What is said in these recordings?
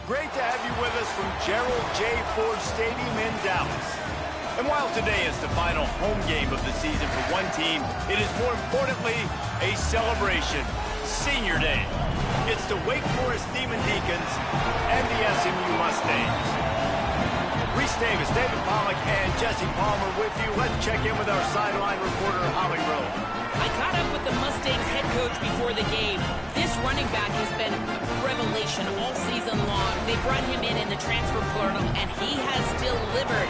great to have you with us from Gerald J. Ford Stadium in Dallas. And while today is the final home game of the season for one team, it is more importantly a celebration, Senior Day. It's the Wake Forest Demon Deacons and the SMU Mustangs. Reese Davis, David Pollack, and Jesse Palmer with you. Let's check in with our sideline reporter, Holly Rowe. I caught up with the Mustangs head coach before the game. This running back has been a revelation all season long. They brought him in the transfer portal, and he has delivered.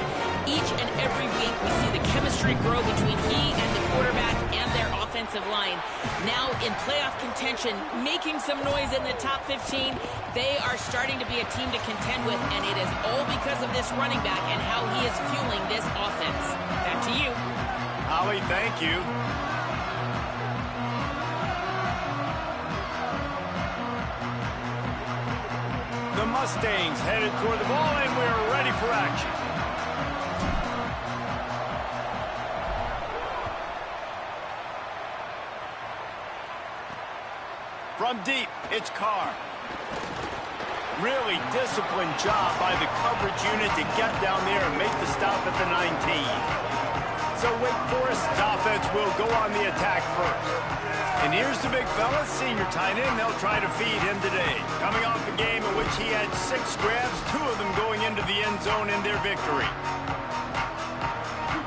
Each and every week, we see the chemistry grow between he and the quarterback and their offensive line. Now in playoff contention, making some noise in the top 15, they are starting to be a team to contend with, and it is all because of this running back and how he is fueling this offense. Back to you. Holly, thank you. The Mustangs headed toward the ball, and we're ready for action. From deep, it's Carr. Really disciplined job by the coverage unit to get down there and make the stop at the 19. So Wake Forest's offense will go on the attack first. And here's the big fella, senior tight end. They'll try to feed him today. Coming off a game in which he had 6 grabs, 2 of them going into the end zone in their victory.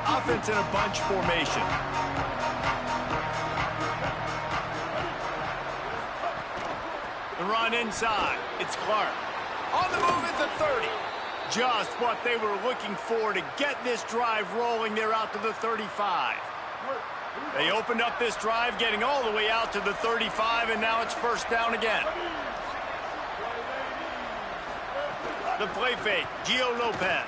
Offense in a bunch formation. The run inside. It's Clark. On the move at the 30. Just what they were looking for to get this drive rolling. They're out to the 35. They opened up this drive, getting all the way out to the 35, and now it's first down again. The play fake, Gio Lopez.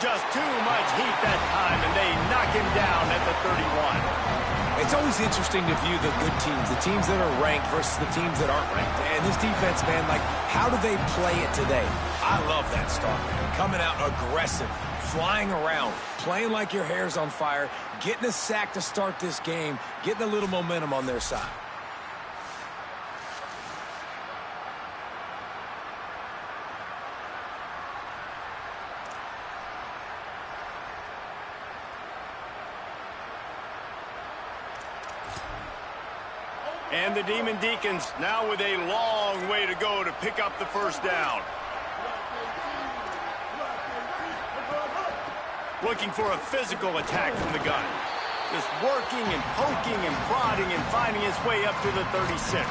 Just too much heat that time, and they knock him down at the 31. It's always interesting to view the good teams, the teams that are ranked versus the teams that aren't ranked. And this defense, man, like, how do they play it today? I love that start, man. Coming out aggressive, flying around, playing like your hair's on fire, getting a sack to start this game, getting a little momentum on their side. And the Demon Deacons now with a long way to go to pick up the first down. Looking for a physical attack from the gun. Just working and poking and prodding and finding his way up to the 36.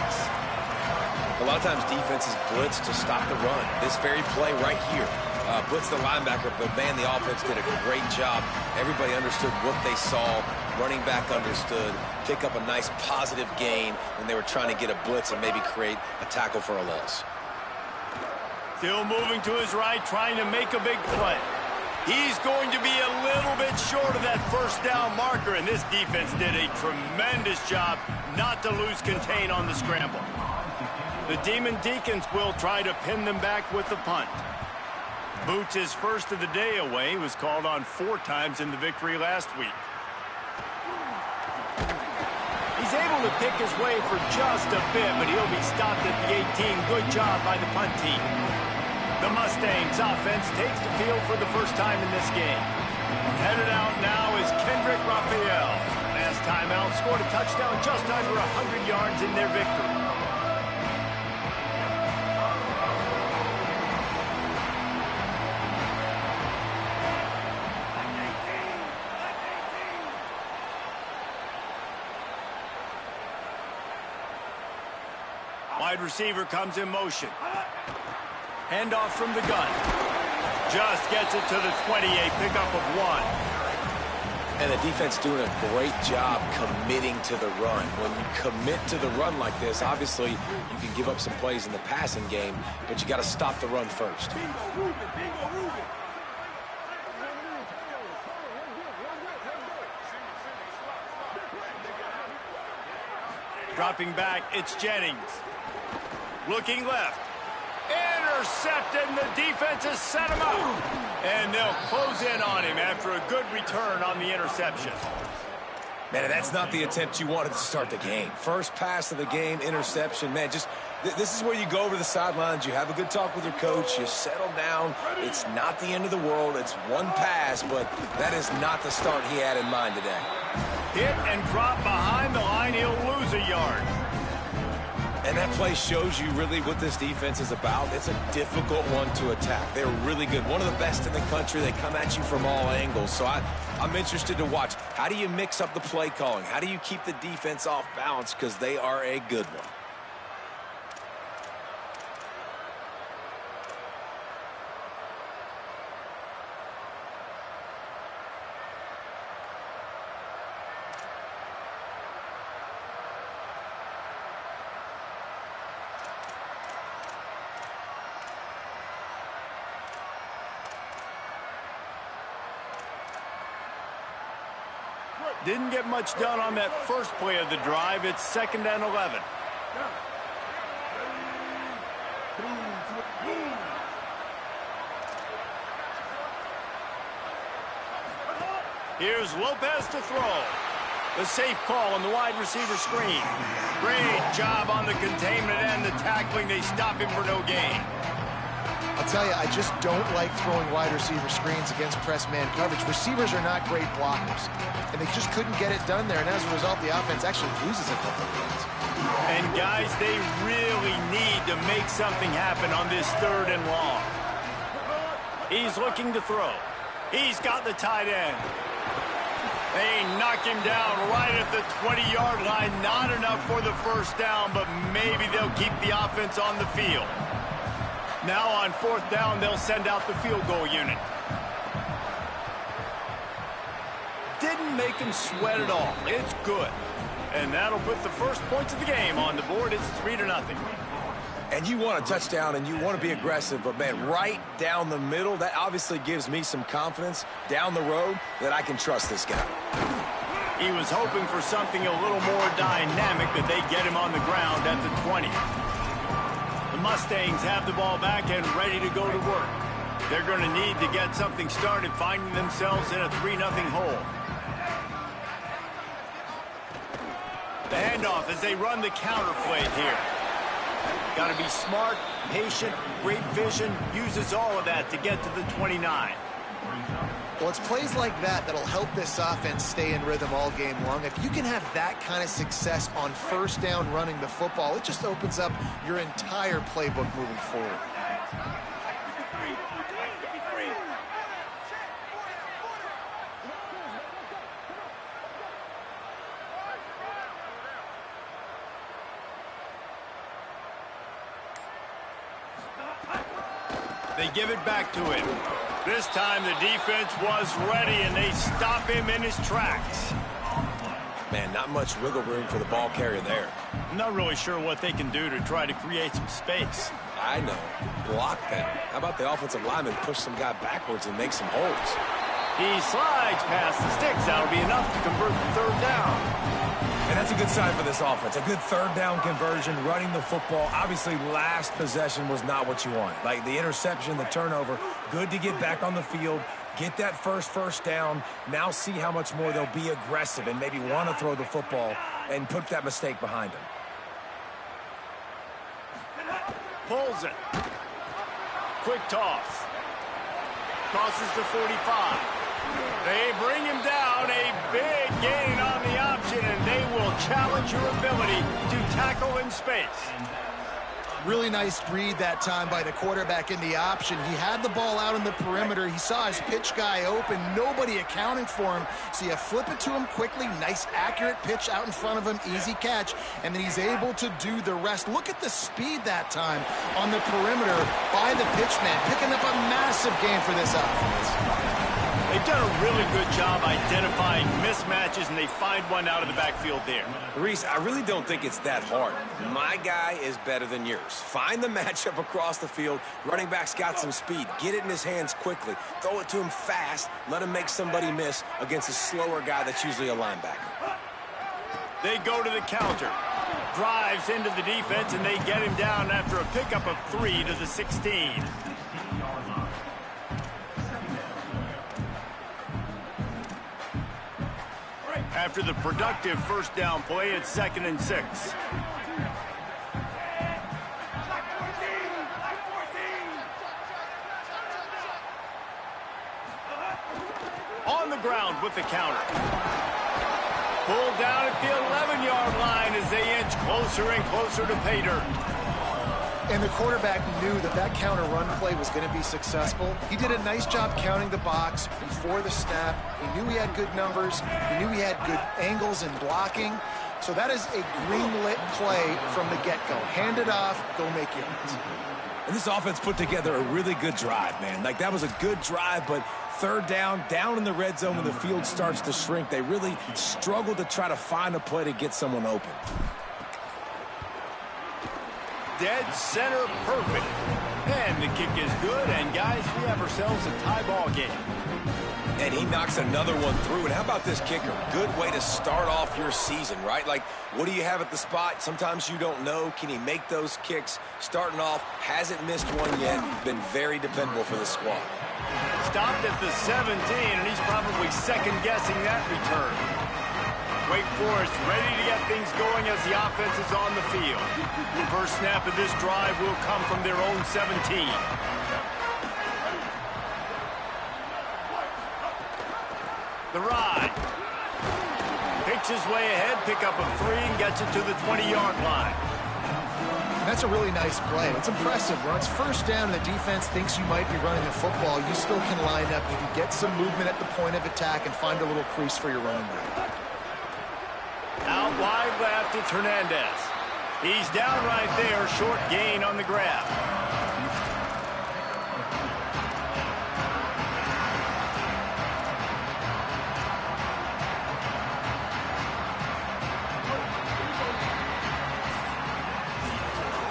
A lot of times defenses blitz to stop the run. This very play right here blitz the linebacker, but man, the offense did a great job. Everybody understood what they saw. Running back understood. Pick up a nice positive gain when they were trying to get a blitz and maybe create a tackle for a loss. Still moving to his right, trying to make a big play. He's going to be a little bit short of that first down marker, and this defense did a tremendous job not to lose contain on the scramble. The Demon Deacons will try to pin them back with the punt. Boots his first of the day away. He was called on 4 times in the victory last week. He's able to pick his way for just a bit, but he'll be stopped at the 18. Good job by the punt team. The Mustangs offense takes the field for the first time in this game. Headed out now is Kendrick Raphael. Last time out, scored a touchdown just under 100 yards in their victory. Wide receiver comes in motion. Handoff from the gun. Just gets it to the 28, pickup of 1. And the defense doing a great job committing to the run. When you commit to the run like this, obviously you can give up some plays in the passing game, but you got to stop the run first. Dropping back, it's Jennings. Looking left. Intercepted, and the defense has set him up. And they'll close in on him after a good return on the interception. Man, that's not the attempt you wanted to start the game. First pass of the game, interception. Man, this is where you go over the sidelines. You have a good talk with your coach. You settle down. It's not the end of the world. It's one pass, but that is not the start he had in mind today. Hit and drop behind the line. He'll lose a yard. And that play shows you really what this defense is about. It's a difficult one to attack. They're really good. One of the best in the country. They come at you from all angles. So I'm interested to watch. How do you mix up the play calling? How do you keep the defense off balance? Because they are a good one. Didn't get much done on that first play of the drive. It's 2nd and 11. Here's Lopez to throw. The safe call on the wide receiver screen. Great job on the containment and the tackling. They stop him for no gain. I'll tell you, I just don't like throwing wide receiver screens against press man coverage. Receivers are not great blockers, and they just couldn't get it done there, and as a result, the offense actually loses a couple of games. And guys, they really need to make something happen on this 3rd and long. He's looking to throw. He's got the tight end. They knock him down right at the 20-yard line. Not enough for the first down, but maybe they'll keep the offense on the field. Now on 4th down, they'll send out the field goal unit. Didn't make him sweat at all. It's good. And that'll put the first points of the game on the board. It's 3-0. And you want a touchdown and you want to be aggressive, but man, right down the middle, that obviously gives me some confidence down the road that I can trust this guy. He was hoping for something a little more dynamic, that they get him on the ground at the 20. The Mustangs have the ball back and ready to go to work. They're going to need to get something started, finding themselves in a 3-0 hole. The handoff as they run the counter play here. Got to be smart, patient, great vision, uses all of that to get to the 29. Well, it's plays like that that'll help this offense stay in rhythm all game long. If you can have that kind of success on 1st down running the football, it just opens up your entire playbook moving forward. They give it back to him. This time the defense was ready, and they stop him in his tracks. Man, not much wiggle room for the ball carrier there. I'm not really sure what they can do to try to create some space. I know. Block that. How about the offensive lineman push some guy backwards and make some holes? He slides past the sticks. That'll be enough to convert the 3rd down. And that's a good sign for this offense. A good 3rd down conversion, running the football. Obviously, last possession was not what you want. Like the interception, the turnover, good to get back on the field, get that first down. Now see how much more they'll be aggressive and maybe want to throw the football and put that mistake behind them. Pulls it. Quick toss. Crosses the 45. They bring him down, a big gain on the option, and they will challenge your ability to tackle in space. Really nice read that time by the quarterback in the option. He had the ball out in the perimeter. He saw his pitch guy open, nobody accounting for him. So you flip it to him quickly, nice accurate pitch out in front of him, easy catch, and then he's able to do the rest. Look at the speed that time on the perimeter by the pitchman, picking up a massive gain for this offense. They've done a really good job identifying mismatches, and they find one out of the backfield there. Reese, I really don't think it's that hard. My guy is better than yours. Find the matchup across the field. Running back's got some speed. Get it in his hands quickly. Throw it to him fast. Let him make somebody miss against a slower guy that's usually a linebacker. They go to the counter. Drives into the defense, and they get him down after a pickup of 3 to the 16. After the productive first down play, it's 2nd and 6. On the ground with the counter. Pulled down at the 11-yard line as they inch closer and closer to pay dirt. And the quarterback knew that that counter run play was going to be successful. He did a nice job counting the box before the snap. He knew he had good numbers. He knew he had good angles and blocking. So that is a green-lit play from the get-go. Hand it off, go make yards. And this offense put together a really good drive, man. Like, that was a good drive, but third down in the red zone when the field starts to shrink, they really struggled to try to find a play to get someone open. Dead center perfect. And the kick is good, and guys, we have ourselves a tie ball game. And he knocks another one through. And how about this kicker? Good way to start off your season, right? Like, what do you have at the spot? Sometimes you don't know. Can he make those kicks? Starting off, hasn't missed one yet. Been very dependable for the squad. Stopped at the 17, and he's probably second-guessing that return. Wake Forest ready to get things going as the offense is on the field. The first snap of this drive will come from their own 17. The ride. Picks his way ahead, pick up a 3, and gets it to the 20-yard line. That's a really nice play. It's impressive. When it's first down and the defense thinks you might be running the football, you still can line up. You can get some movement at the point of attack and find a little crease for your running back. Out wide left, it's Hernandez. He's down right there, short gain on the grab.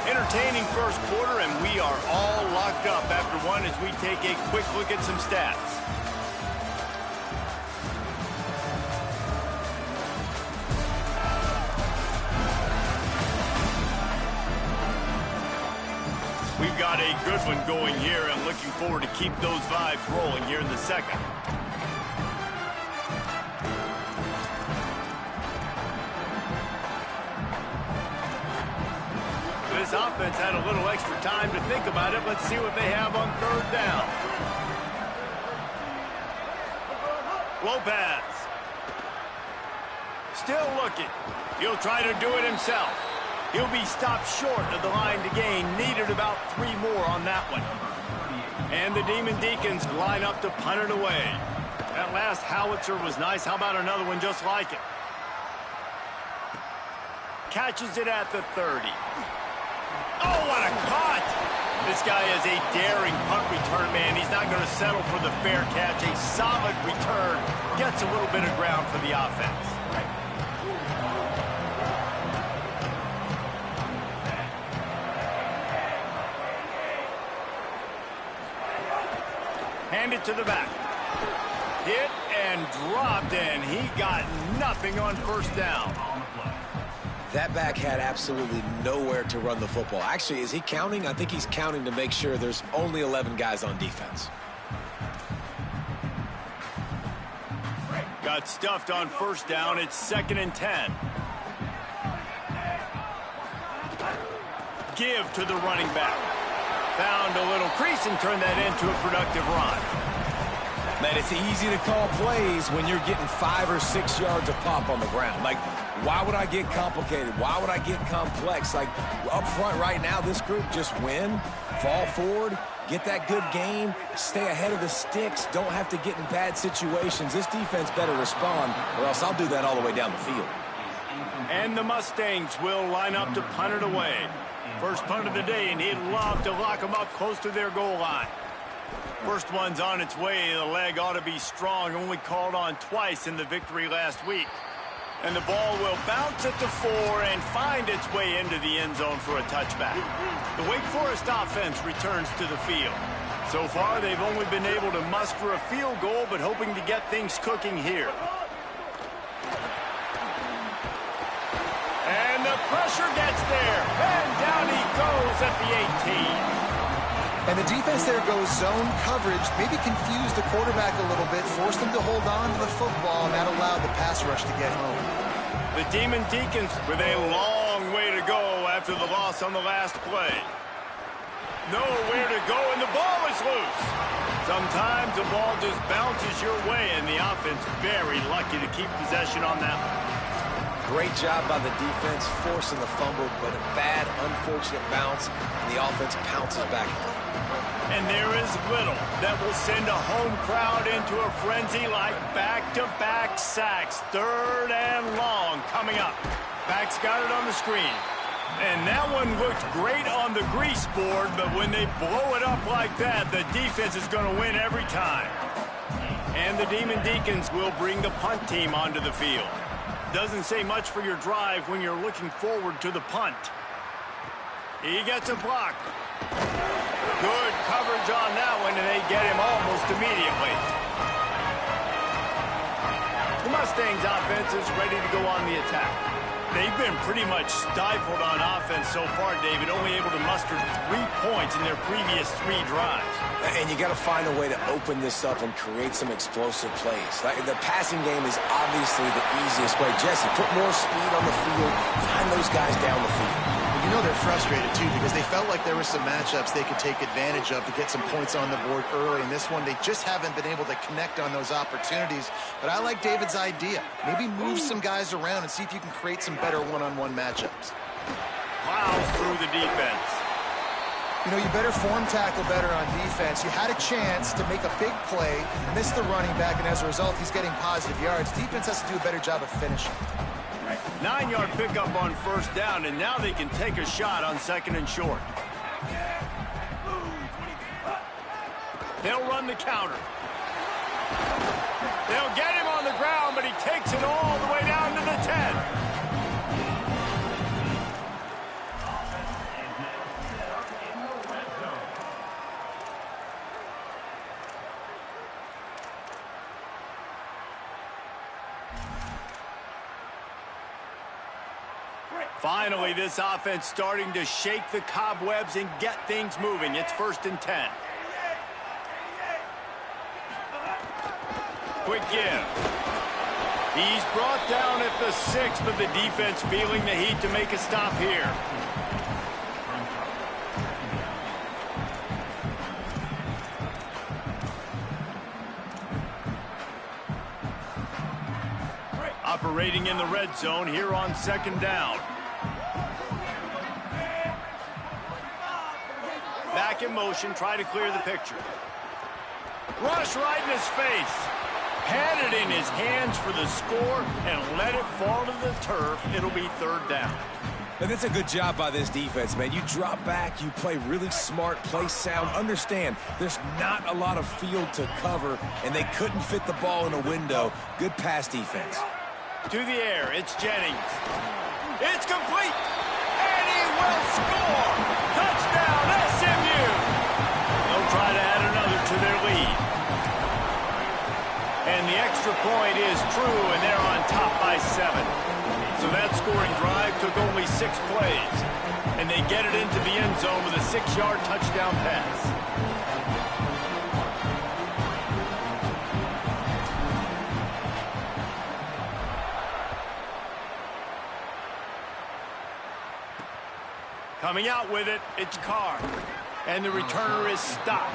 Entertaining first quarter, and we are all locked up after one as we take a quick look at some stats. We've got a good one going here. I'm looking forward to keep those vibes rolling here in the second. This offense had a little extra time to think about it. Let's see what they have on third down. Lopez. Still looking. He'll try to do it himself. He'll be stopped short of the line to gain. Needed about 3 more on that one. And the Demon Deacons line up to punt it away. That last howitzer was nice. How about another one just like it? Catches it at the 30. Oh, what a cut! This guy is a daring punt return man. He's not going to settle for the fair catch. A solid return. Gets a little bit of ground for the offense. Handed to the back. Hit and dropped, and he got nothing on first down. That back had absolutely nowhere to run the football. Actually, is he counting? I think he's counting to make sure there's only 11 guys on defense. Got stuffed on first down. It's 2nd and 10. Give to the running back. Found a little crease and turned that into a productive run. Man, it's easy to call plays when you're getting 5 or 6 yards of pop on the ground. Like, why would I get complicated? Why would I get complex? Like, up front right now, this group just win, fall forward, get that good game, stay ahead of the sticks, don't have to get in bad situations. This defense better respond, or else I'll do that all the way down the field. And the Mustangs will line up to punt it away. First punt of the day, and he'd love to lock them up close to their goal line. First one's on its way. The leg ought to be strong. Only called on twice in the victory last week. And the ball will bounce at the 4 and find its way into the end zone for a touchback. The Wake Forest offense returns to the field. So far, they've only been able to muster a field goal, but hoping to get things cooking here. And the pressure gets there. And down he goes at the 18. And the defense there goes zone coverage, maybe confused the quarterback a little bit, forced him to hold on to the football, and that allowed the pass rush to get home. The Demon Deacons with a long way to go after the loss on the last play. Nowhere to go, and the ball is loose. Sometimes the ball just bounces your way, and the offense very lucky to keep possession on that one. Great job by the defense, forcing the fumble, but a bad, unfortunate bounce, and the offense pounces back. And there is little that will send a home crowd into a frenzy like back-to-back sacks. 3rd and long coming up. Back's got it on the screen. And that one looked great on the grease board, but when they blow it up like that, the defense is going to win every time. And the Demon Deacons will bring the punt team onto the field. Doesn't say much for your drive when you're looking forward to the punt. He gets a block. Good coverage on that one, and they get him almost immediately. The Mustangs offense is ready to go on the attack. They've been pretty much stifled on offense so far, David, only able to muster 3 points in their previous 3 drives. And you got to find a way to open this up and create some explosive plays. The passing game is obviously the easiest way. Jesse, put more speed on the field, find those guys down the field. You know they're frustrated, too, because they felt like there were some matchups they could take advantage of to get some points on the board early. In this one, they just haven't been able to connect on those opportunities. But I like David's idea. Maybe move some guys around and see if you can create some better one-on-one matchups. Plows through the defense. You know, you better form tackle better on defense. You had a chance to make a big play, missed the running back, and as a result, he's getting positive yards. Defense has to do a better job of finishing. 9-yard pickup on 1st down, and now they can take a shot on 2nd and short. They'll run the counter. They'll get him on the ground, but he takes it all the way down to the 10. Finally, this offense starting to shake the cobwebs and get things moving. It's 1st and 10. Quick give. He's brought down at the 6, but the defense feeling the heat to make a stop here. Operating in the red zone here on 2nd down. Back in motion, try to clear the picture. Rush right in his face. Had it in his hands for the score and let it fall to the turf. It'll be 3rd down. And that's a good job by this defense, man. You drop back, you play really smart, play sound. Understand, there's not a lot of field to cover, and they couldn't fit the ball in a window. Good pass defense. To the air, it's Jennings. It's complete, and he will score. Touchdown, SMU. They'll try to add another to their lead. And the extra point is true, and they're on top by 7. So that scoring drive took only 6 plays, and they get it into the end zone with a 6-yard touchdown pass. Coming out with it, it's Carr. And the returner is stopped.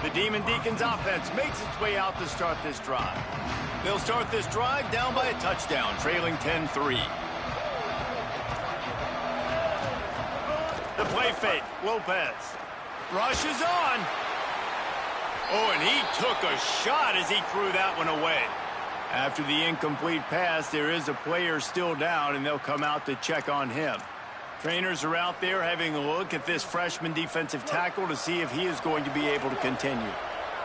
The Demon Deacons offense makes its way out to start this drive. They'll start this drive down by a touchdown, trailing 10-3. The play fake, Lopez. Rushes on. Oh, and he took a shot as he threw that one away. After the incomplete pass, there is a player still down, and they'll come out to check on him. Trainers are out there having a look at this freshman defensive tackle to see if he is going to be able to continue.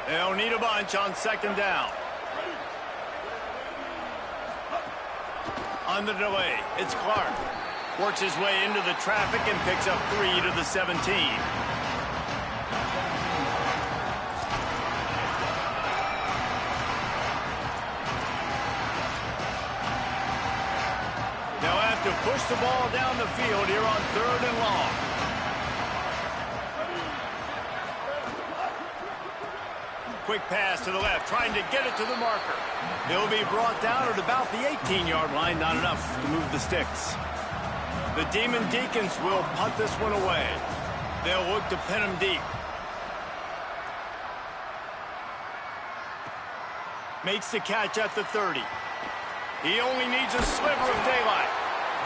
They'll need a bunch on 2nd down. On the delay, it's Clark. Works his way into the traffic and picks up 3 to the 17. They'll have to push the ball down the field here on 3rd and long. Quick pass to the left, trying to get it to the marker. He'll be brought down at about the 18-yard line, not enough to move the sticks. The Demon Deacons will punt this one away. They'll look to pin him deep. Makes the catch at the 30. He only needs a sliver of daylight.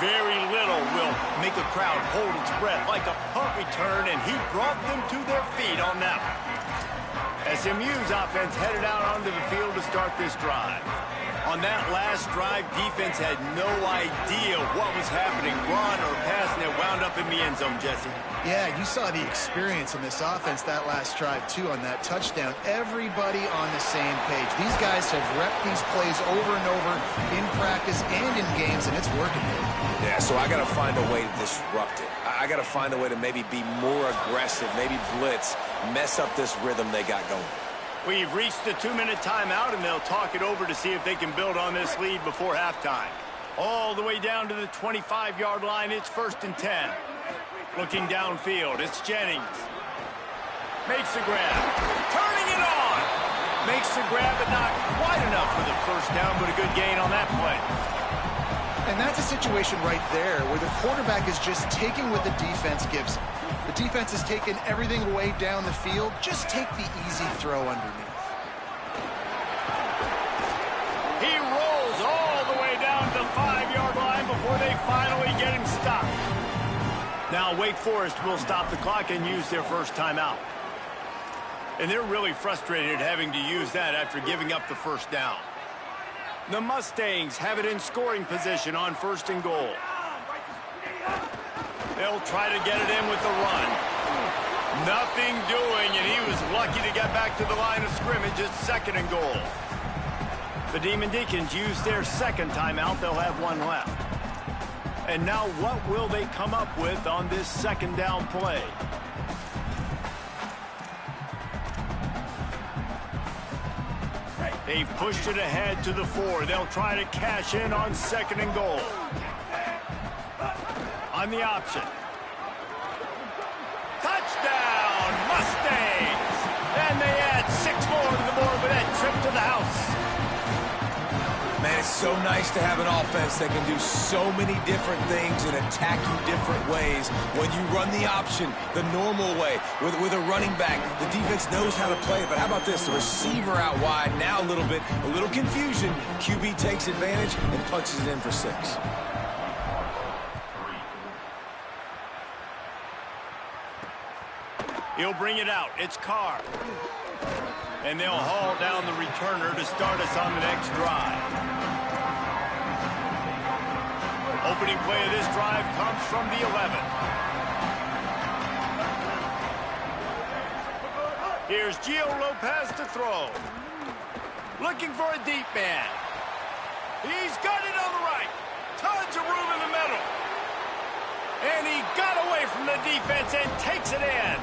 Very little will make a crowd hold its breath like a punt return, and he brought them to their feet on that one. SMU's offense headed out onto the field to start this drive. On that last drive, defense had no idea what was happening, run or pass, and it wound up in the end zone, Jesse. Yeah, you saw the experience in this offense that last drive, too, on that touchdown. Everybody on the same page. These guys have repped these plays over and over in practice and in games, and it's working. Yeah, so I got to find a way to disrupt it. I got to find a way to maybe be more aggressive, maybe blitz, mess up this rhythm they got going. We've reached the 2-minute timeout, and they'll talk it over to see if they can build on this lead before halftime. All the way down to the 25-yard line, it's 1st and 10. Looking downfield, it's Jennings. Makes the grab. Turning it on. Makes the grab, but not quite enough for the first down, but a good gain on that play. And that's a situation right there where the quarterback is just taking what the defense gives him. The defense is taking everything away down the field. Just take the easy throw underneath. He rolls all the way down to the 5-yard line before they finally get him stopped. Now Wake Forest will stop the clock and use their first timeout. And they're really frustrated having to use that after giving up the first down. The Mustangs have it in scoring position on 1st and goal. They'll try to get it in with the run. Nothing doing, and he was lucky to get back to the line of scrimmage at 2nd and goal. The Demon Deacons use their second timeout. They'll have one left. And now what will they come up with on this 2nd down play? They've pushed it ahead to the 4. They'll try to cash in on 2nd and goal. On the option. Touchdown, Mustangs! And they add 6 more to the board with that trip to the house. Man, it's so nice to have an offense that can do so many different things and attack you different ways. When you run the option the normal way with a running back, the defense knows how to play it. But how about this? The receiver out wide, now a little confusion. QB takes advantage and punches it in for 6. He'll bring it out. It's Carr. And they'll haul down the returner to start us on the next drive. Opening play of this drive comes from the 11. Here's Gio Lopez to throw. Looking for a deep man. He's got it on the right. Tons of room in the middle. And he got away from the defense and takes it in.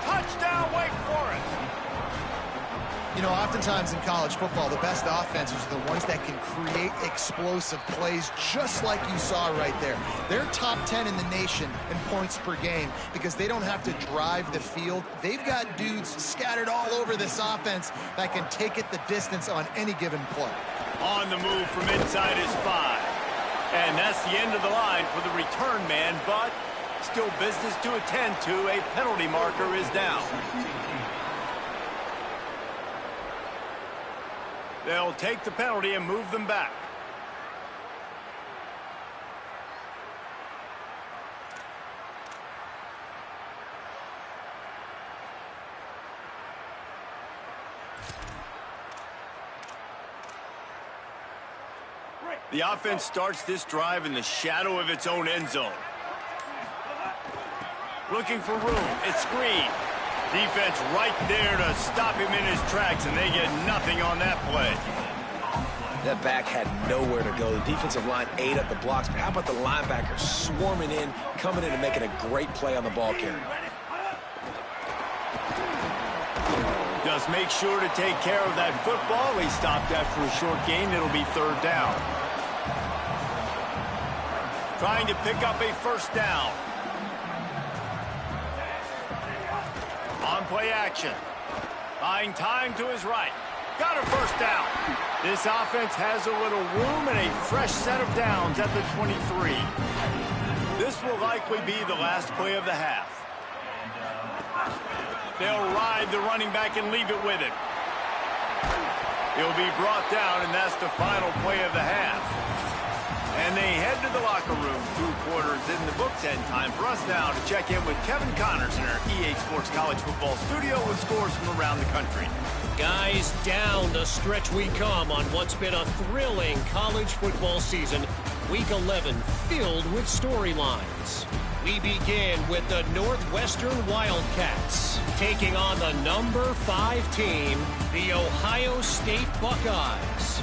Touchdown, Wake Forest. You know, oftentimes in college football, the best offenses are the ones that can create explosive plays just like you saw right there. They're top 10 in the nation in points per game because they don't have to drive the field. They've got dudes scattered all over this offense that can take it the distance on any given play. On the move from inside his 5. And that's the end of the line for the return man, but still business to attend to. A penalty marker is down. They'll take the penalty and move them back. The offense starts this drive in the shadow of its own end zone. Looking for room. It's screen. Defense right there to stop him in his tracks, and they get nothing on that play. That back had nowhere to go. The defensive line ate up the blocks, but how about the linebackers swarming in, coming in and making a great play on the ball carrier? Just make sure to take care of that football. He stopped after a short gain. It'll be 3rd down. trying to pick up a first down. On play action. Buying time to his right. Got a first down. This offense has a little room and a fresh set of downs at the 23. This will likely be the last play of the half. They'll ride the running back and leave it with him. He'll be brought down, and that's the final play of the half. And they head to the locker room. 2 quarters in the books, and time for us now to check in with Kevin Connors in our EA Sports College Football studio with scores from around the country. Guys, down the stretch we come on what's been a thrilling college football season. Week 11 filled with storylines. We begin with the Northwestern Wildcats taking on the number 5 team, the Ohio State Buckeyes.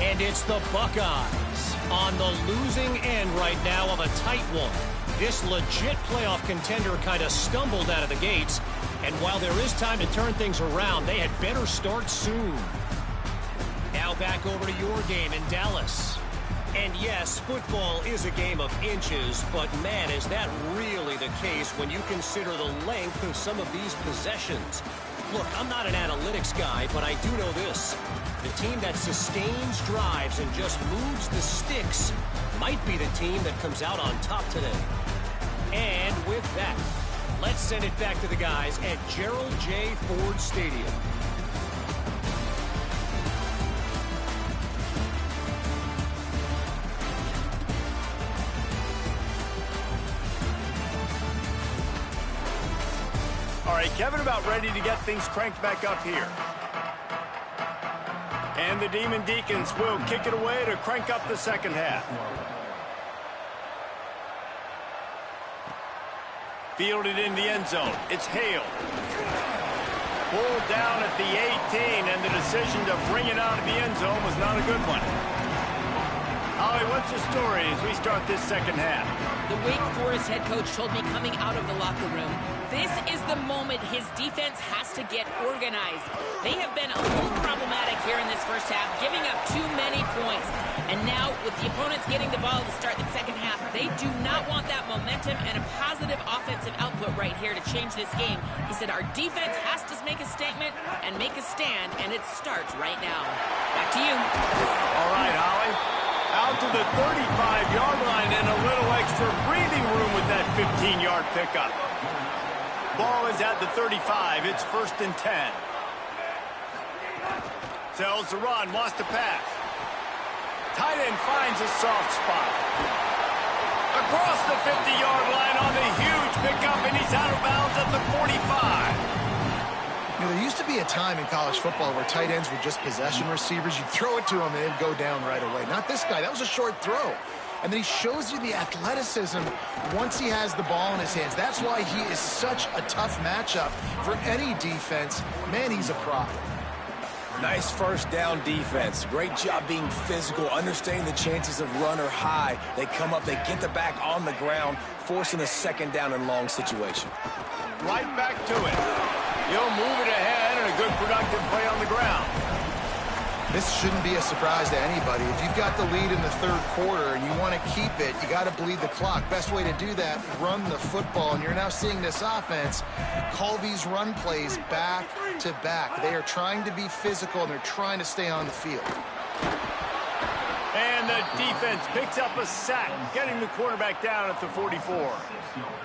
And it's the Buckeyes on the losing end right now of a tight one. This legit playoff contender kind of stumbled out of the gates, and while there is time to turn things around, they had better start soon. Now back over to your game in Dallas. And yes, football is a game of inches, but man, is that really the case when you consider the length of some of these possessions. Look, I'm not an analytics guy, but I do know this. The team that sustains drives and just moves the sticks might be the team that comes out on top today. And with that, let's send it back to the guys at Gerald J. Ford Stadium. All right, Kevin, about ready to get things cranked back up here. And the Demon Deacons will kick it away to crank up the second half. Fielded in the end zone. It's Hale. Pulled down at the 18, and the decision to bring it out of the end zone was not a good one. Holly, what's the story as we start this second half? The Wake Forest head coach told me coming out of the locker room, this is the moment his defense has to get organized. They have been a little problematic here in this first half, giving up too many points. And now, with the opponents getting the ball to start the second half, they do not want that momentum and a positive offensive output right here to change this game. He said our defense has to make a statement and make a stand, and it starts right now. Back to you. All right, Holly. Out to the 35-yard line and a little extra breathing room with that 15-yard pickup. Ball is at the 35. It's 1st and 10. Sells the run, lost the pass. Tight end finds a soft spot. Across the 50-yard line on the huge pickup, and he's out of bounds at the 45. You know, there used to be a time in college football where tight ends were just possession receivers. You'd throw it to him and it'd go down right away. Not this guy. That was a short throw. And then he shows you the athleticism once he has the ball in his hands. That's why he is such a tough matchup for any defense. Man, he's a problem. Nice first down defense. Great job being physical, understanding the chances of run or high. They come up, they get the back on the ground, forcing a second down and long situation. Right back to it. He'll move it ahead, and a good productive play on the ground. This shouldn't be a surprise to anybody. If you've got the lead in the third quarter and you want to keep it, you got to bleed the clock. Best way to do that, run the football. And you're now seeing this offense call these run plays back to back. They are trying to be physical, and they're trying to stay on the field. And the defense picks up a sack, getting the quarterback down at the 44.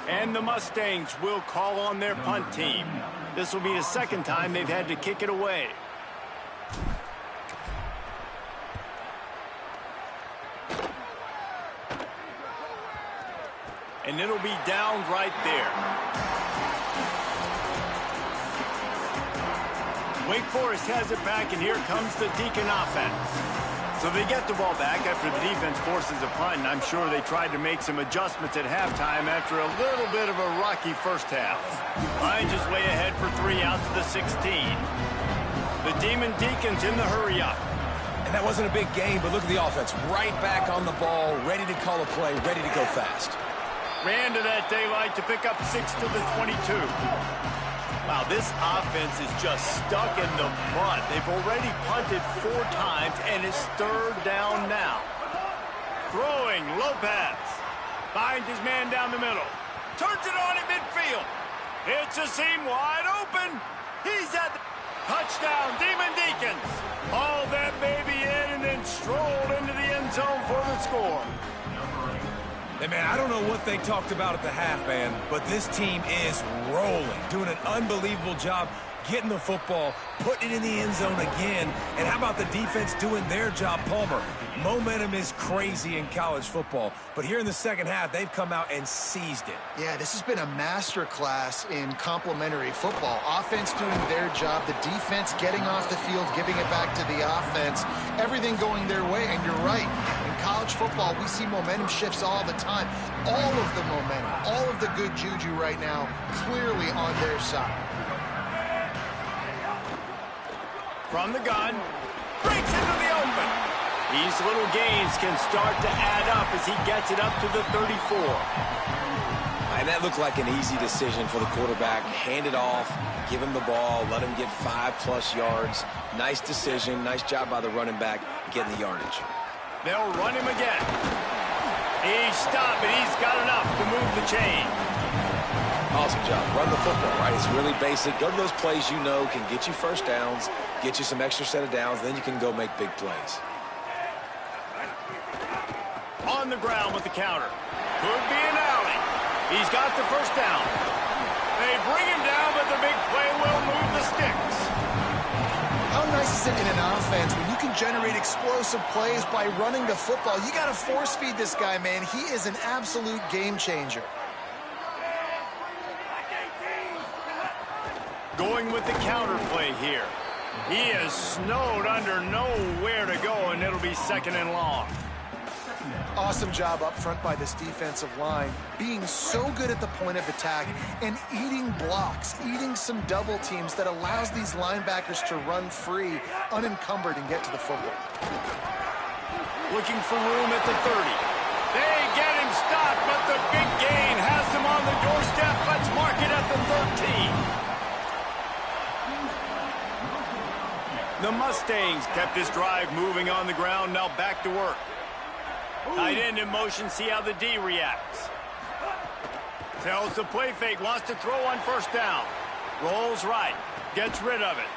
And the Mustangs will call on their punt team. This will be the second time they've had to kick it away. And it'll be down right there. Wake Forest has it back, and here comes the Deacon offense. So they get the ball back after the defense forces a punt, and I'm sure they tried to make some adjustments at halftime after a little bit of a rocky first half. Lions is way ahead for 3 out to the 16. The Demon Deacons in the hurry up. And that wasn't a big game, but look at the offense. Right back on the ball, ready to call a play, ready to go fast. Ran to that daylight to pick up 6 to the 22. Wow, this offense is just stuck in the mud. They've already punted 4 times, and it's 3rd down now. Throwing, Lopez. Finds his man down the middle. Turns it on at midfield. It's a seam wide open. He's at the touchdown, Demon Deacons. Hauled that baby in and then strolled into the end zone for the score. Hey, man, I don't know what they talked about at the half, man, but this team is rolling, doing an unbelievable job getting the football, putting it in the end zone again. And how about the defense doing their job, Palmer? Momentum is crazy in college football, but here in the second half, they've come out and seized it. Yeah, this has been a master class in complementary football. Offense doing their job, the defense getting off the field, giving it back to the offense, everything going their way. And you're right, in college football, we see momentum shifts all the time. All of the momentum, all of the good juju right now, clearly on their side. From the gun, breaks into the open. These little gains can start to add up as he gets it up to the 34. And that looked like an easy decision for the quarterback. Hand it off, give him the ball, let him get 5+ yards. Nice decision, nice job by the running back getting the yardage. They'll run him again. He stopped, but he's got enough to move the chain. Awesome job. Run the football, right? It's really basic. Go to those plays you know can get you first downs, get you some extra set of downs, then you can go make big plays. On the ground with the counter. Could be an alley. He's got the first down. They bring him down, but the big play will move the sticks. How nice is it in an offense when you can generate explosive plays by running the football? You got to force feed this guy, man. He is an absolute game changer. Going with the counter play here. He is snowed under, nowhere to go, and it'll be second and long. Awesome job up front by this defensive line, being so good at the point of attack and eating blocks, eating some double teams that allows these linebackers to run free, unencumbered, and get to the football. Looking for room at the 30. They get him stopped, but the big gain has him on the doorstep. Let's mark it at the 13. The Mustangs kept this drive moving on the ground, now back to work. Tight end in motion, see how the D reacts. Tells the play fake, wants to throw on first down. Rolls right, gets rid of it.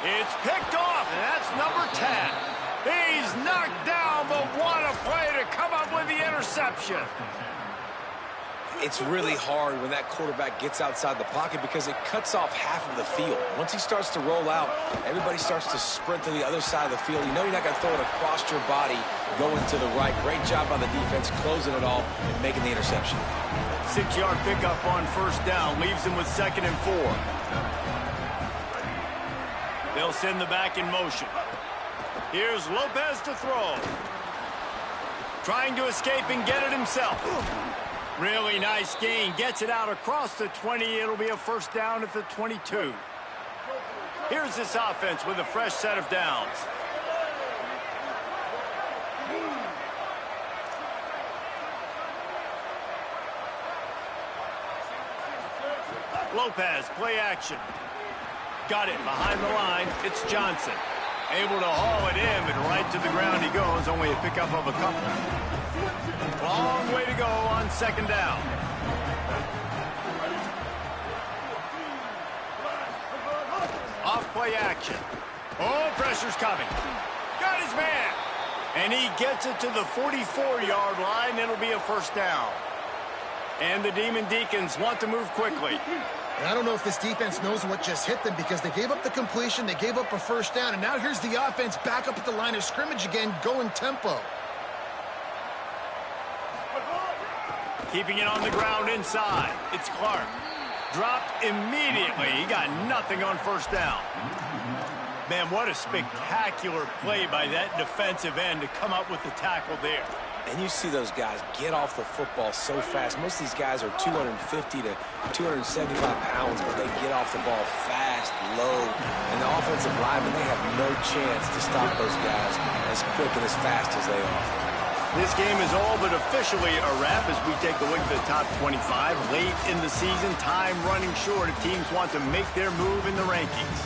It's picked off, and that's number 10. He's knocked down, but what a play to come up with the interception. It's really hard when that quarterback gets outside the pocket because it cuts off half of the field. Once he starts to roll out, everybody starts to sprint to the other side of the field. You know you're not going to throw it across your body going to the right. Great job by the defense closing it off and making the interception. 6-yard pickup on first down leaves him with 2nd and 4. They'll send the back in motion. Here's Lopez to throw. Trying to escape and get it himself. Really nice gain. Gets it out across the 20. It'll be a first down at the 22. Here's this offense with a fresh set of downs. Lopez, play action. Got it behind the line. It's Johnson. Able to haul it in, but right to the ground he goes. Only a pickup of a couple. Long way to go on 2nd down. Off play action. Oh, pressure's coming. Got his man. And he gets it to the 44-yard line. It'll be a first down. And the Demon Deacons want to move quickly. And I don't know if this defense knows what just hit them because they gave up the completion, they gave up a first down, and now here's the offense back up at the line of scrimmage again, going tempo. Keeping it on the ground inside. It's Clark. Dropped immediately. He got nothing on first down. Man, what a spectacular play by that defensive end to come up with the tackle there. And you see those guys get off the football so fast. Most of these guys are 250 to 275 pounds, but they get off the ball fast, low. And the offensive linemen, they have no chance to stop those guys as quick and as fast as they are. This game is all but officially a wrap as we take a look at the top 25. Late in the season, time running short if teams want to make their move in the rankings.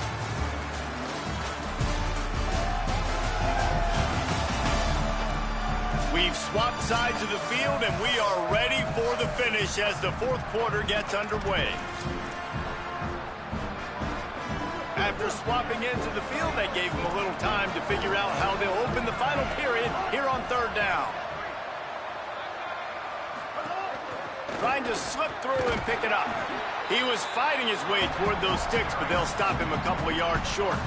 We've swapped sides of the field, and we are ready for finish as the fourth quarter gets underway. After swapping into the field, that gave them a little time to figure out how they'll open the final period here on third down. Trying to slip through and pick it up. He was fighting his way toward those sticks, but they'll stop him a couple of yards short.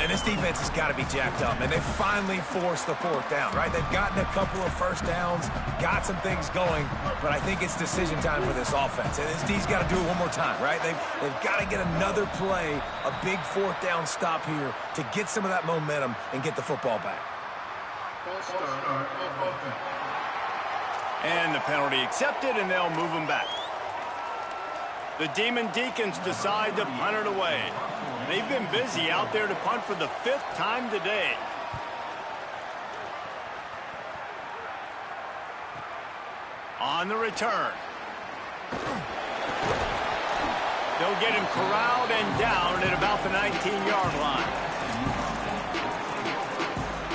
And this defense has got to be jacked up, and they finally forced the fourth down, right? They've gotten a couple of first downs, got some things going, but I think it's decision time for this offense. And this D's got to do it one more time, right? They've got to get another play, a big fourth down stop here to get some of that momentum and get the football back. And the penalty accepted, and they'll move him back. The Demon Deacons decide to punt it away. They've been busy out there to punt for the 5th time today. On the return. They'll get him corralled and down at about the 19-yard line.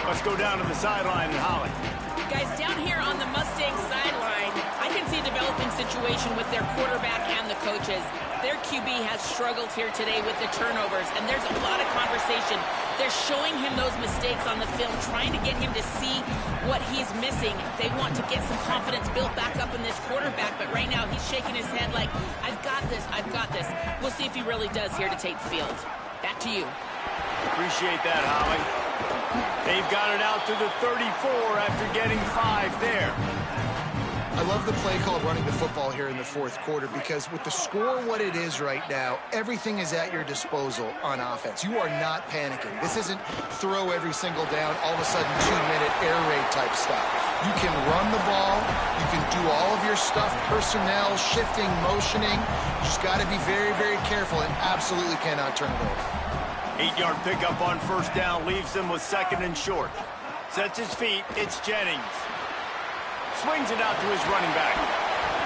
Let's go down to the sideline and Holly. Guys, down here on the Mustang sideline, I can see a developing situation with their quarterback and the coaches. Their QB has struggled here today with the turnovers, and there's a lot of conversation. They're showing him those mistakes on the film, trying to get him to see what he's missing. They want to get some confidence built back up in this quarterback, but right now he's shaking his head like, I've got this, I've got this. We'll see if he really does here to take the field. Back to you. Appreciate that, Holly. They've got it out to the 34 after getting 5 there. I love the play called running the football here in the fourth quarter because with the score what it is right now, everything is at your disposal on offense. You are not panicking. This isn't throw every single down, all of a sudden 2-minute air raid type stuff. You can run the ball. You can do all of your stuff, personnel, shifting, motioning. You just got to be very, very careful and absolutely cannot turn it over. 8-yard pickup on first down leaves him with 2nd and short. Sets his feet. It's Jennings. Swings it out to his running back.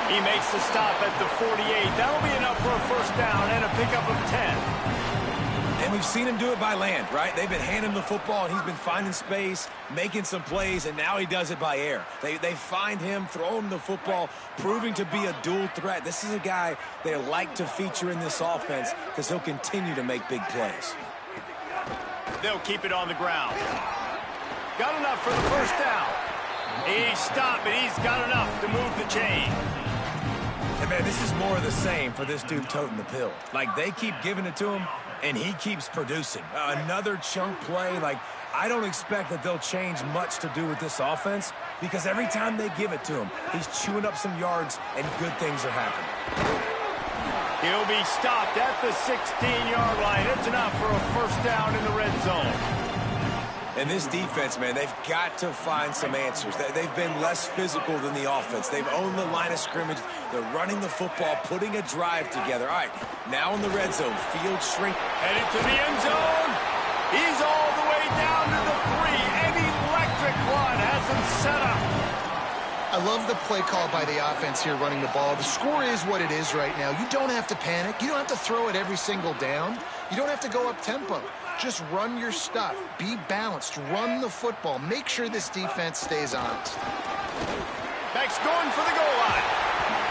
He makes the stop at the 48. That'll be enough for a first down and a pickup of 10. And we've seen him do it by land, right? They've been handing him the football, and he's been finding space, making some plays, and now he does it by air. They find him, throw him the football, proving to be a dual threat. This is a guy they like to feature in this offense because he'll continue to make big plays. They'll keep it on the ground. Got enough for the first down. He's stopped, but he's got enough to move the chain. And, man, this is more of the same for this dude toting the pill. Like, they keep giving it to him, and he keeps producing. Another chunk play. Like, I don't expect that they'll change much to do with this offense because every time they give it to him, he's chewing up some yards, and good things are happening. He'll be stopped at the 16-yard line. It's enough for a first down in the red zone. And this defense, man, they've got to find some answers. They've been less physical than the offense. They've owned the line of scrimmage. They're running the football, putting a drive together. All right, now in the red zone, field shrink. Headed to the end zone. He's all the way down to the 3. An electric run has him set up. I love the play call by the offense here running the ball. The score is what it is right now. You don't have to panic. You don't have to throw it every single down. You don't have to go up tempo. Just run your stuff. Be balanced. Run the football. Make sure this defense stays honest. Beck's going for the goal line.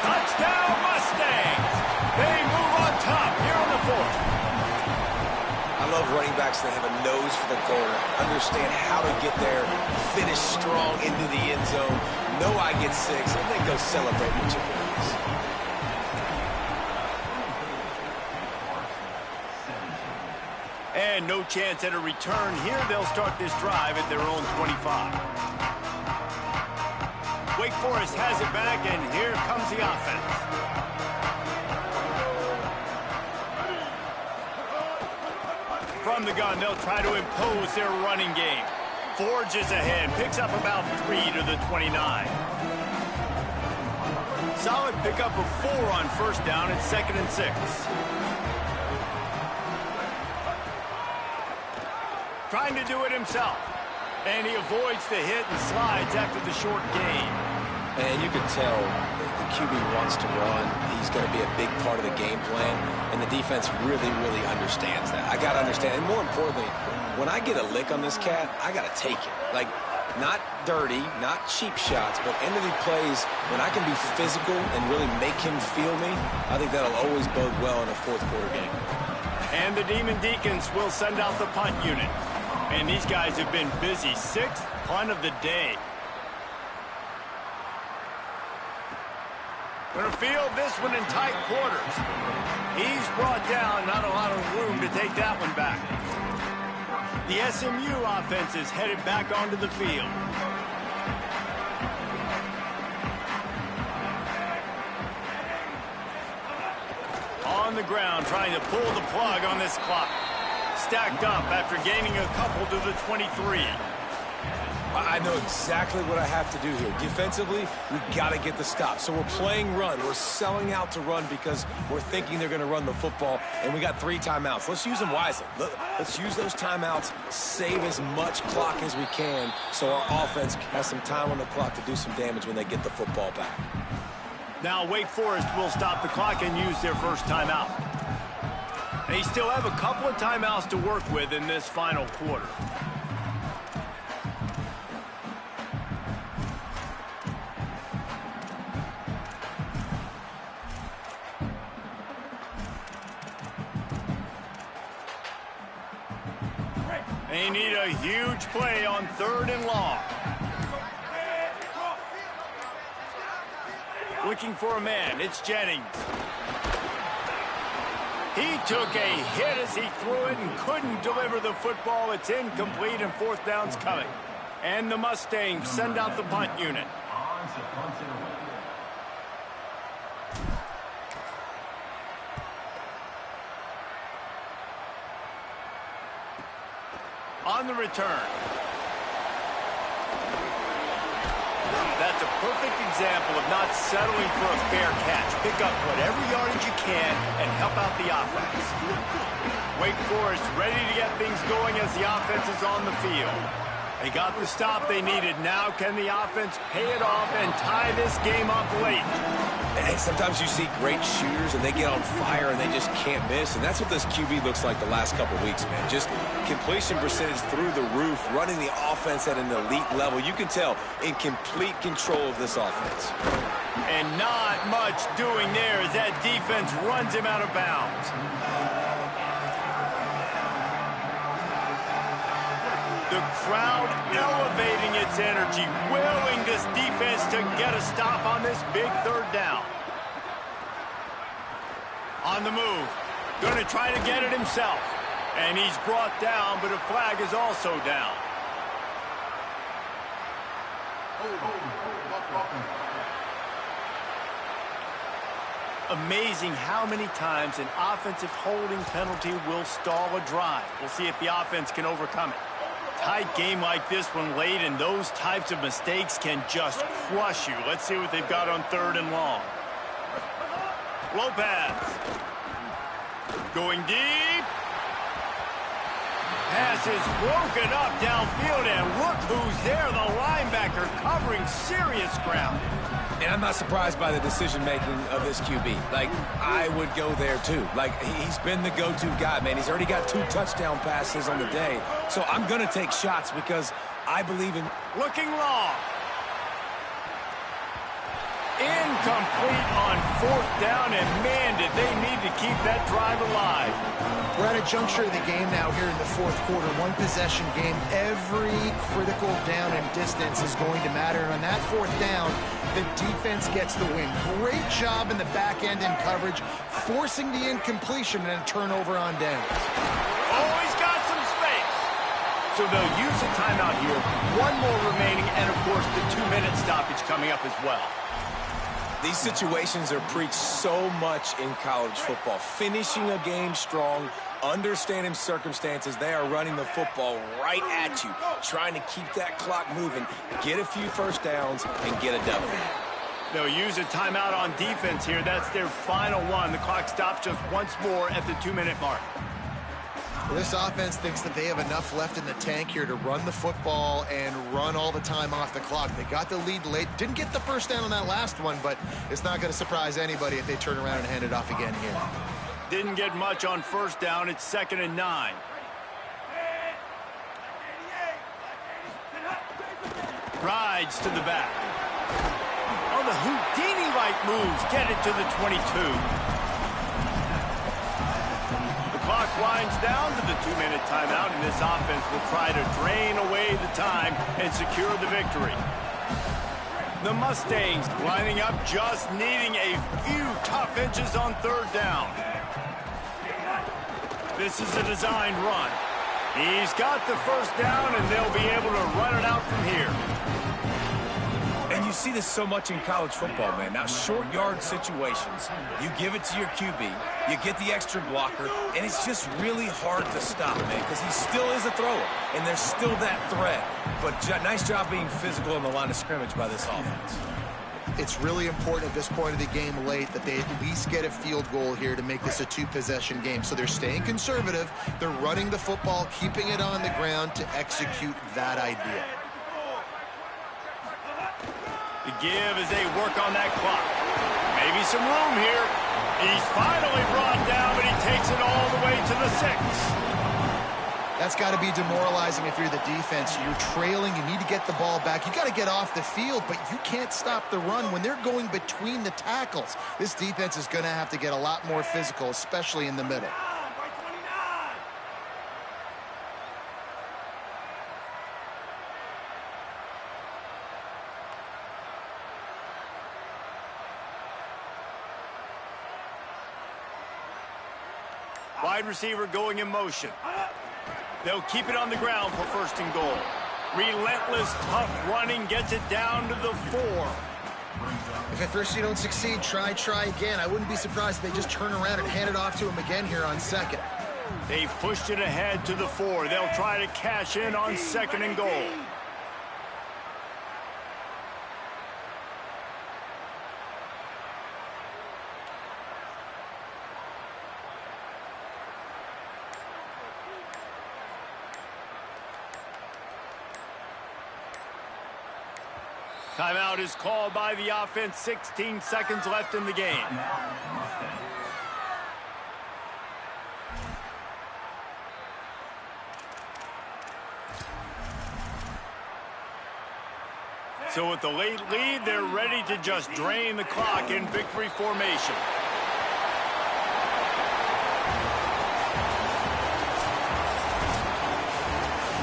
Touchdown Mustangs. They move on top here on the 4th. I love running backs that have a nose for the goal, understand how to get there, finish strong into the end zone, know I get 6, and then go celebrate with your boys. And no chance at a return here. They'll start this drive at their own 25. Wake Forest has it back, and here comes the offense. From the gun, they'll try to impose their running game. Forges ahead, picks up about 3 to the 29. Solid pickup of 4 on first down. It's 2nd and 6. Trying to do it himself. And he avoids the hit and slides after the short gain. And you can tell the QB wants to run. He's going to be a big part of the game plan. And the defense really, really understands that. I got to understand. And more importantly, when I get a lick on this cat, I got to take it. Like, Not dirty, not cheap shots, but end-of-the plays when I can be physical and really make him feel me. I think that'll always bode well in a fourth quarter game. And the Demon Deacons will send out the punt unit. And these guys have been busy. 6th punt of the day. Gonna field this one in tight quarters. He's brought down, not a lot of room to take that one back. The SMU offense is headed back onto the field. On the ground, trying to pull the plug on this clock. Stacked up after gaining a couple to the 23. I know exactly what I have to do here. Defensively, we've got to get the stop. So we're playing run. We're selling out to run because we're thinking they're going to run the football, and we got 3 timeouts. Let's use them wisely. Let's use those timeouts, save as much clock as we can so our offense has some time on the clock to do some damage when they get the football back. Now Wake Forest will stop the clock and use their first timeout. They still have a couple of timeouts to work with in this final quarter. They need a huge play on 3rd and long. Looking for a man, it's Jennings. He took a hit as he threw it and couldn't deliver the football. It's incomplete and 4th down's coming. And the Mustangs send out the punt unit. On the return. That's a perfect example of not settling for a fair catch. Pick up whatever yardage you can and help out the offense. Wake Forest ready to get things going as the offense is on the field. They got the stop they needed. Now can the offense pay it off and tie this game up late? And sometimes you see great shooters and they get on fire and they just can't miss. And that's what this QB looks like the last couple weeks, man. Just completion percentage through the roof, running the offense at an elite level. You can tell in complete control of this offense. And not much doing there as that defense runs him out of bounds. The crowd elevating its energy, willing this defense to get a stop on this big 3rd down. On the move, going to try to get it himself. And he's brought down, but a flag is also down. Amazing how many times an offensive holding penalty will stall a drive. We'll see if the offense can overcome it. Tight game like this one late, and those types of mistakes can just crush you. Let's see what they've got on 3rd and long. Lopez. Going deep. Pass is broken up downfield, and look who's there. The linebacker covering serious ground. And I'm not surprised by the decision-making of this QB. Like, I would go there, too. Like, he's been the go-to guy, man. He's already got 2 touchdown passes on the day. So I'm going to take shots because I believe in... Looking long. Incomplete on 4th down, and man, did they need to keep that drive alive. We're at a juncture of the game now here in the 4th quarter. 1-possession game. Every critical down and distance is going to matter. And on that 4th down, the defense gets the win. Great job in the back end in coverage, forcing the incompletion and a turnover on downs. Always got some space. So they'll use a timeout here. 1 more remaining, and of course the 2-minute stoppage coming up as well. These situations are preached so much in college football. Finishing a game strong, understanding circumstances. They are running the football right at you, trying to keep that clock moving, get a few 1st downs, and get a W. They'll use a timeout on defense here. That's their final one. The clock stops just once more at the 2-minute mark. Well, this offense thinks that they have enough left in the tank here to run the football and run all the time off the clock. They got the lead late. Didn't get the 1st down on that last one, but it's not going to surprise anybody if they turn around and hand it off again here. Didn't get much on 1st down. It's 2nd and 9. Glides to the back. Oh, the Houdini-like moves get it to the 22. The clock winds down to the 2-minute timeout, and this offense will try to drain away the time and secure the victory. The Mustangs lining up, just needing a few tough inches on third down. This is a designed run. He's got the first down, and they'll be able to run it out from here. And you see this so much in college football, man. Now, short yard situations, you give it to your QB, you get the extra blocker, and it's just really hard to stop, man, because he still is a thrower, and there's still that threat. But nice job being physical on the line of scrimmage by this offense. It's really important at this point of the game late that they at least get a field goal here to make this a two-possession game. So they're staying conservative. They're running the football, keeping it on the ground to execute that idea. The give as they work on that clock. Maybe some room here. He's finally brought down, but he takes it all the way to the 6. That's got to be demoralizing if you're the defense. You're trailing. You need to get the ball back. You got to get off the field, but you can't stop the run when they're going between the tackles. This defense is going to have to get a lot more physical, especially in the middle. Wide receiver going in motion. They'll keep it on the ground for first and goal. Relentless, tough running gets it down to the 4. If at first you don't succeed, try again. I wouldn't be surprised if they just turn around and hand it off to him again here on second. They've pushed it ahead to the 4. They'll try to cash in on second and goal. Timeout is called by the offense. 16 seconds left in the game. So with the late lead, they're ready to just drain the clock in victory formation.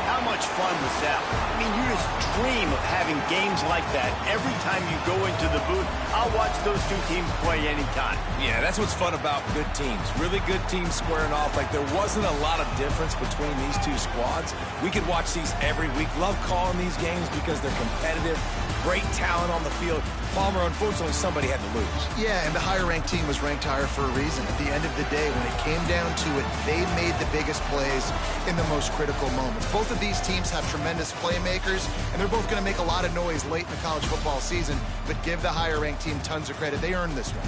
How much fun was that? I mean, you just dream of having games like that. Every time you go into the booth, I'll watch those two teams play anytime. Yeah, that's what's fun about good teams. Really good teams squaring off. Like, there wasn't a lot of difference between these two squads. We could watch these every week. Love calling these games because they're competitive. Great talent on the field. Palmer, unfortunately, somebody had to lose. Yeah, and the higher-ranked team was ranked higher for a reason. At the end of the day, when it came down to it, they made the biggest plays in the most critical moments. Both of these teams have tremendous playmakers, and they're both going to make a lot of noise late in the college football season, but give the higher-ranked team tons of credit. They earned this one.